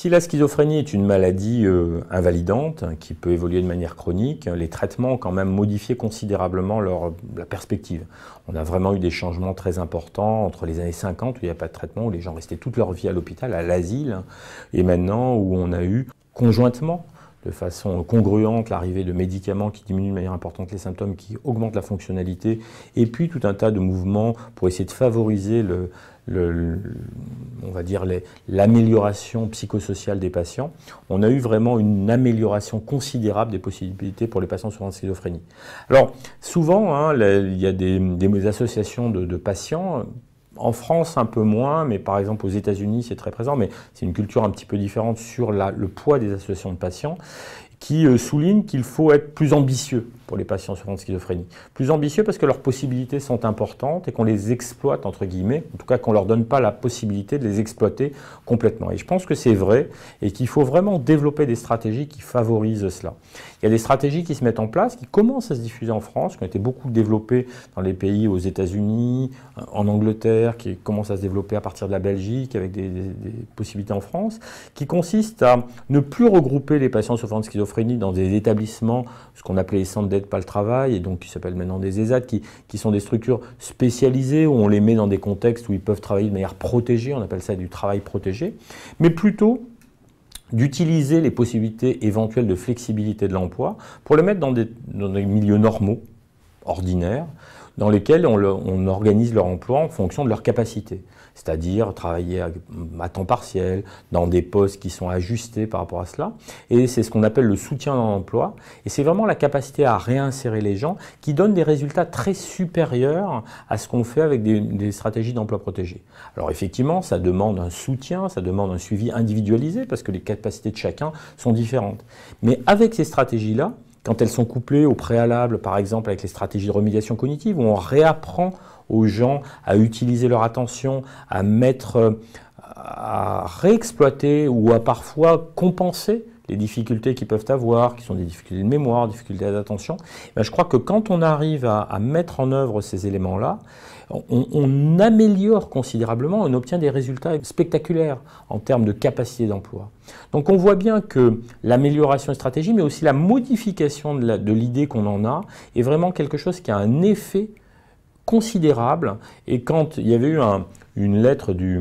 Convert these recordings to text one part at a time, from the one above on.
Si la schizophrénie est une maladie invalidante, qui peut évoluer de manière chronique, les traitements ont quand même modifié considérablement la perspective. On a vraiment eu des changements très importants entre les années 50, où il n'y a pas de traitement, où les gens restaient toute leur vie à l'hôpital, à l'asile, et maintenant où on a eu conjointement, de façon congruente, l'arrivée de médicaments qui diminuent de manière importante les symptômes, qui augmentent la fonctionnalité, et puis tout un tas de mouvements pour essayer de favoriser on va dire l'amélioration psychosociale des patients. On a eu vraiment une amélioration considérable des possibilités pour les patients souffrant de schizophrénie. Alors souvent, il y a des associations de patients. En France, un peu moins, mais par exemple aux États-Unis, c'est très présent, mais c'est une culture un petit peu différente sur le poids des associations de patients qui soulignent qu'il faut être plus ambitieux pour les patients souffrant de schizophrénie. Plus ambitieux parce que leurs possibilités sont importantes et qu'on les exploite, entre guillemets, en tout cas qu'on ne leur donne pas la possibilité de les exploiter complètement. Et je pense que c'est vrai et qu'il faut vraiment développer des stratégies qui favorisent cela. Il y a des stratégies qui se mettent en place, qui commencent à se diffuser en France, qui ont été beaucoup développées dans les pays aux États-Unis, en Angleterre, qui commencent à se développer à partir de la Belgique, avec des possibilités en France, qui consistent à ne plus regrouper les patients souffrant de schizophrénie dans des établissements, ce qu'on appelait les centres d'aide pas le travail, et donc qui s'appellent maintenant des ESAT, qui sont des structures spécialisées, où on les met dans des contextes où ils peuvent travailler de manière protégée, on appelle ça du travail protégé, mais plutôt d'utiliser les possibilités éventuelles de flexibilité de l'emploi pour les mettre dans des milieux normaux, ordinaires, dans lesquels on organise leur emploi en fonction de leurs capacités. C'est-à-dire travailler à temps partiel, dans des postes qui sont ajustés par rapport à cela. Et c'est ce qu'on appelle le soutien dans l'emploi. Et c'est vraiment la capacité à réinsérer les gens qui donne des résultats très supérieurs à ce qu'on fait avec des stratégies d'emploi protégé. Alors effectivement, ça demande un soutien, ça demande un suivi individualisé parce que les capacités de chacun sont différentes. Mais avec ces stratégies-là, quand elles sont couplées au préalable, par exemple avec les stratégies de remédiation cognitive, où on réapprend aux gens à utiliser leur attention, à réexploiter ou à parfois compenser les difficultés qu'ils peuvent avoir, qui sont des difficultés de mémoire, des difficultés d'attention, je crois que quand on arrive à mettre en œuvre ces éléments-là, on améliore considérablement, on obtient des résultats spectaculaires en termes de capacité d'emploi. Donc on voit bien que l'amélioration des stratégies, mais aussi la modification de l'idée qu'on en a, est vraiment quelque chose qui a un effet considérable. Et quand il y avait eu une lettre du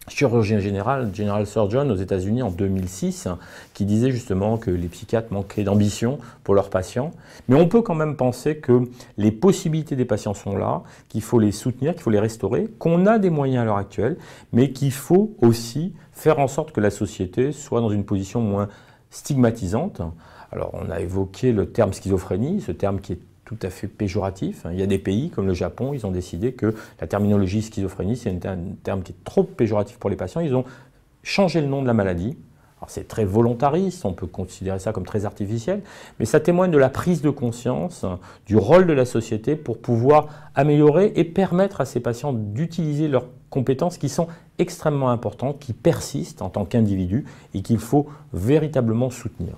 chirurgien général, General Surgeon aux États-Unis en 2006, qui disait justement que les psychiatres manquaient d'ambition pour leurs patients. Mais on peut quand même penser que les possibilités des patients sont là, qu'il faut les soutenir, qu'il faut les restaurer, qu'on a des moyens à l'heure actuelle, mais qu'il faut aussi faire en sorte que la société soit dans une position moins stigmatisante. Alors on a évoqué le terme schizophrénie, ce terme qui est tout à fait péjoratif. Il y a des pays comme le Japon, ils ont décidé que la terminologie schizophrénie, c'est un terme qui est trop péjoratif pour les patients. Ils ont changé le nom de la maladie. Alors c'est très volontariste, on peut considérer ça comme très artificiel, mais ça témoigne de la prise de conscience du rôle de la société pour pouvoir améliorer et permettre à ces patients d'utiliser leurs compétences qui sont extrêmement importantes, qui persistent en tant qu'individus et qu'il faut véritablement soutenir.